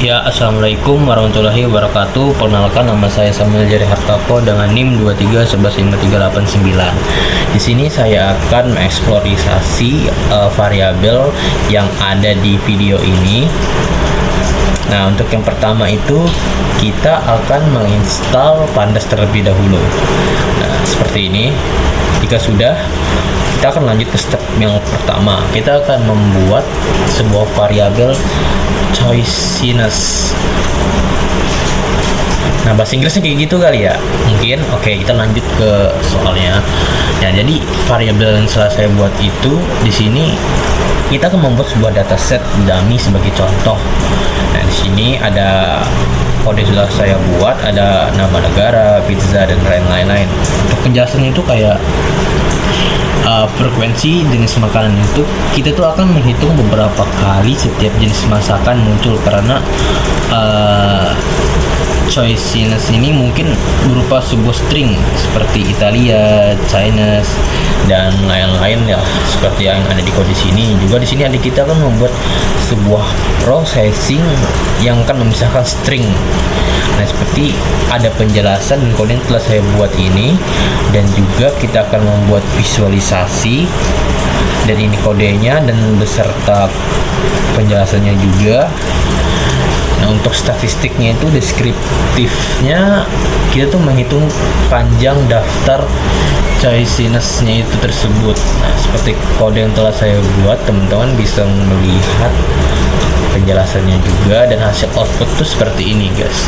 Ya, assalamualaikum warahmatullahi wabarakatuh. Perkenalkan, nama saya Samuel Jari Hartoko dengan NIM 23115389. Di sini saya akan mengeksplorasi variabel yang ada di video ini. Nah, untuk yang pertama itu kita akan menginstal Pandas terlebih dahulu. Nah, seperti ini. Jika sudah, kita akan lanjut ke step yang pertama. Kita akan membuat sebuah variabel choiciness. Nah, bahasa Inggrisnya kayak gitu kali ya, mungkin. Oke, kita lanjut ke soalnya. Nah, jadi variabel yang setelah saya buat itu di sini kita akan membuat sebuah dataset dummy sebagai contoh. Nah, di sini ada kode sudah saya buat, ada nama negara, pizza, dan lain-lain. Untuk penjelasannya itu kayak frekuensi jenis makanan itu kita tuh akan menghitung beberapa kali setiap jenis masakan muncul, karena choiciness ini mungkin berupa sebuah string seperti Italia, Chinese, dan lain-lain ya, seperti yang ada di kode sini. Juga di sini adik kita akan membuat sebuah processing yang akan memisahkan string. Nah, seperti ada penjelasan dan kode yang telah saya buat ini, dan juga kita akan membuat visualisasi, dan ini kodenya dan beserta penjelasannya juga. Nah, untuk statistiknya itu deskriptifnya kita tuh menghitung panjang daftar choiciness-nya itu tersebut. Nah, seperti kode yang telah saya buat, teman-teman bisa melihat penjelasannya juga, dan hasil output tuh seperti ini guys.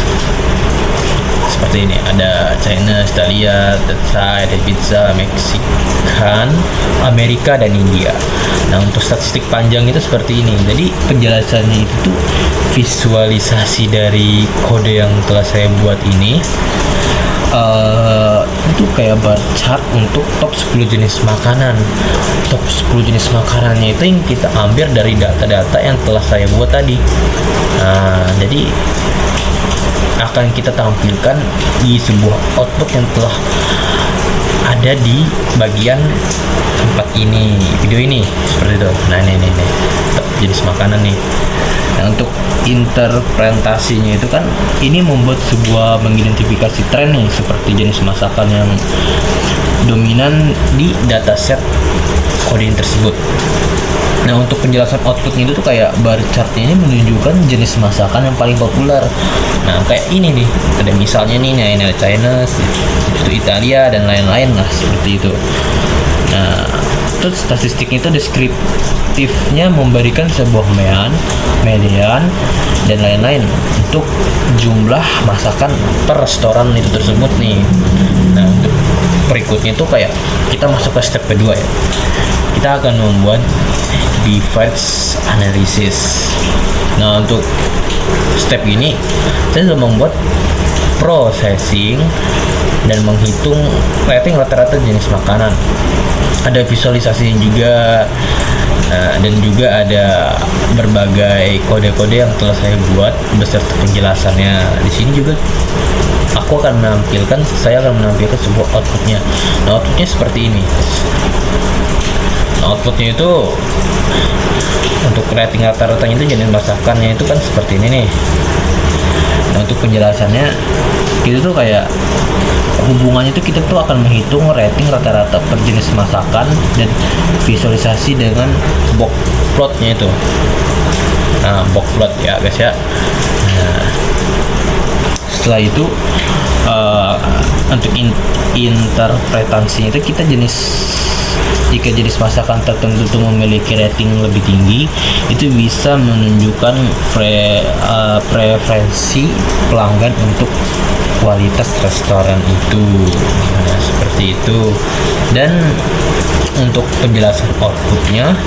Seperti ini, ada China, Italia, Thai, pizza, Mexican, Amerika, dan India. Nah, untuk statistik panjang itu seperti ini. Jadi penjelasannya itu tuh visualisasi dari kode yang telah saya buat ini. Itu kayak bar chart untuk top 10 jenis makanan. Top 10 jenis makanannya itu yang kita ambil dari data-data yang telah saya buat tadi. Nah, jadi akan kita tampilkan di sebuah output yang telah ada di bagian tempat ini, video ini, seperti itu. Nah, ini jenis makanan nih. Nah, untuk interpretasinya itu kan ini membuat sebuah mengidentifikasi tren nih, seperti jenis masakan yang dominan di dataset kode tersebut. Nah, untuk penjelasan outputnya itu tuh kayak bar chartnya ini menunjukkan jenis masakan yang paling populer. Nah, kayak ini nih, ada misalnya nih, ini ada Chinese, itu Italia, dan lain-lain lah, seperti itu. Nah, terus statistiknya itu deskriptifnya memberikan sebuah median, dan lain-lain untuk jumlah masakan per restoran itu tersebut nih. Nah, untuk berikutnya itu kayak kita masuk ke step kedua ya. Kita akan membuat device analysis. Nah, untuk step ini saya sudah membuat processing dan menghitung rating rata-rata jenis makanan. Ada visualisasinya juga. Nah, dan juga ada berbagai kode-kode yang telah saya buat beserta penjelasannya. Di sini juga saya akan menampilkan sebuah outputnya. Nah, outputnya seperti ini. Nah, outputnya itu untuk rating rata-ratanya itu jenis masakannya itu kan seperti ini nih. Nah, untuk penjelasannya itu tuh kayak hubungannya itu kita tuh akan menghitung rating rata-rata per jenis masakan dan visualisasi dengan box plotnya itu. Nah, box plot ya guys ya. Nah, setelah itu untuk interpretasinya itu jika jenis masakan tertentu itu memiliki rating lebih tinggi, itu bisa menunjukkan preferensi pelanggan untuk kualitas restoran itu. Nah, seperti itu. Dan untuk penjelasan outputnya,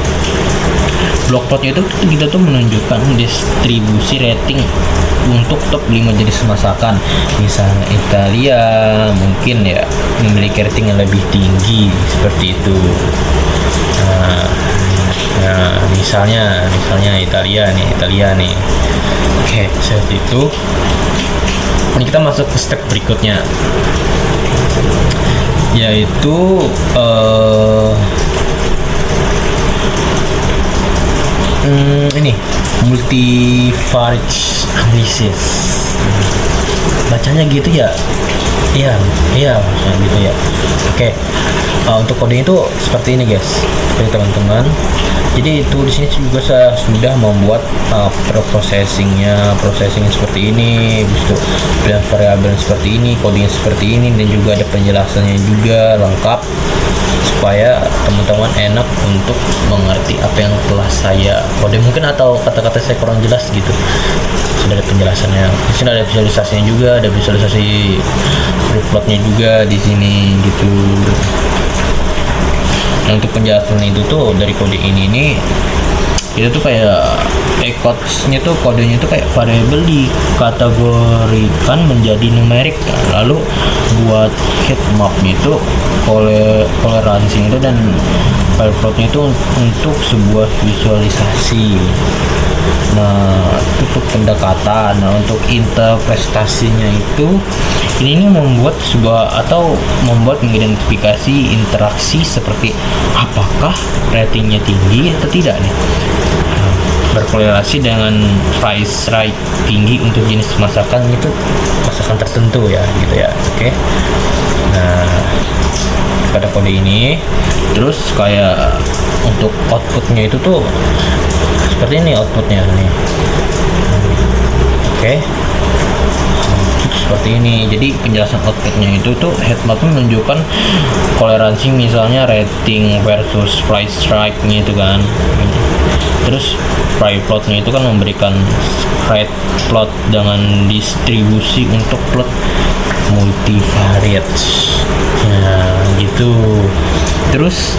block plotnya itu kita tuh menunjukkan distribusi rating untuk top 5 jenis masakan. Misalnya Italia mungkin ya memiliki rating yang lebih tinggi, seperti itu. Nah, misalnya Italia nih. Oke, seperti itu. Ini kita masuk ke step berikutnya, yaitu ini multivariate analysis. Bacanya gitu ya? Iya, maksudnya gitu ya. Oke. Untuk kodenya itu seperti ini guys, jadi teman-teman. Jadi itu di sini juga saya sudah membuat processing seperti ini, habis itu pilihan variabel seperti ini, codingnya seperti ini, dan juga ada penjelasannya juga lengkap supaya teman-teman enak untuk mengerti apa yang telah saya kode mungkin, atau kata-kata saya kurang jelas gitu. Sudah ada penjelasannya. Di sini ada visualisasinya juga, ada visualisasi plotnya juga di sini gitu. Nah, untuk penjelasan itu tuh dari kode ini nih, itu tuh kayak kodenya tuh kayak variabel dikategorikan menjadi numerik. Lalu buat heat map itu toleransi itu, dan file plotnya itu untuk sebuah visualisasi. Nah, untuk pendekatan, nah untuk interpretasinya itu ini membuat mengidentifikasi interaksi seperti apakah ratingnya tinggi atau tidak nih, berkorelasi dengan price rate tinggi untuk jenis masakan tertentu ya gitu ya. Oke. Nah, pada kode ini terus kayak untuk outputnya itu tuh seperti ini outputnya nih. Oke. Seperti ini. Jadi penjelasan outputnya itu tuh headmap menunjukkan toleransi, misalnya rating versus price strike-nya itu kan. Terus price plotnya itu kan memberikan spread plot dengan distribusi untuk plot multivariate. Nah gitu. Terus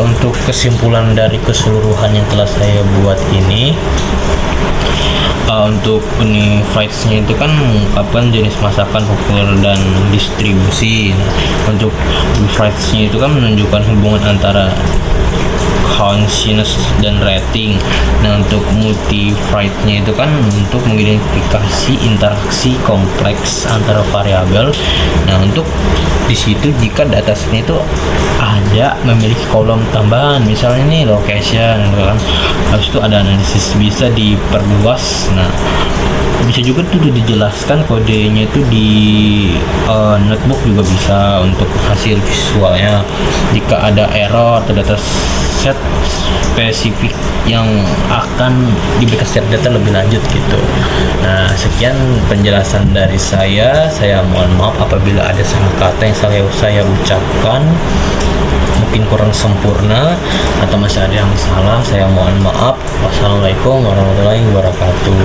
untuk kesimpulan dari keseluruhan yang telah saya buat ini, untuk unifieds-nya itu kan mengungkapkan jenis masakan populer dan distribusi. Untuk unifieds-nya itu kan menunjukkan hubungan antara consciousness dan rating. Nah, untuk multivariate-nya itu kan untuk mengidentifikasi interaksi kompleks antara variabel. Nah, untuk di situ jika datasetnya itu ada memiliki kolom tambahan, misalnya ini location kan, habis itu ada analisis, bisa diperluas. Nah, bisa juga tuh dijelaskan kodenya itu di notebook juga bisa untuk hasil visualnya. Jika ada error atau data set spesifik yang akan diberikan secara data lebih lanjut gitu. Nah, sekian penjelasan dari saya. Saya mohon maaf apabila ada salah kata yang saya ucapkan mungkin kurang sempurna atau masih ada yang salah. Saya mohon maaf. Wassalamualaikum warahmatullahi wabarakatuh.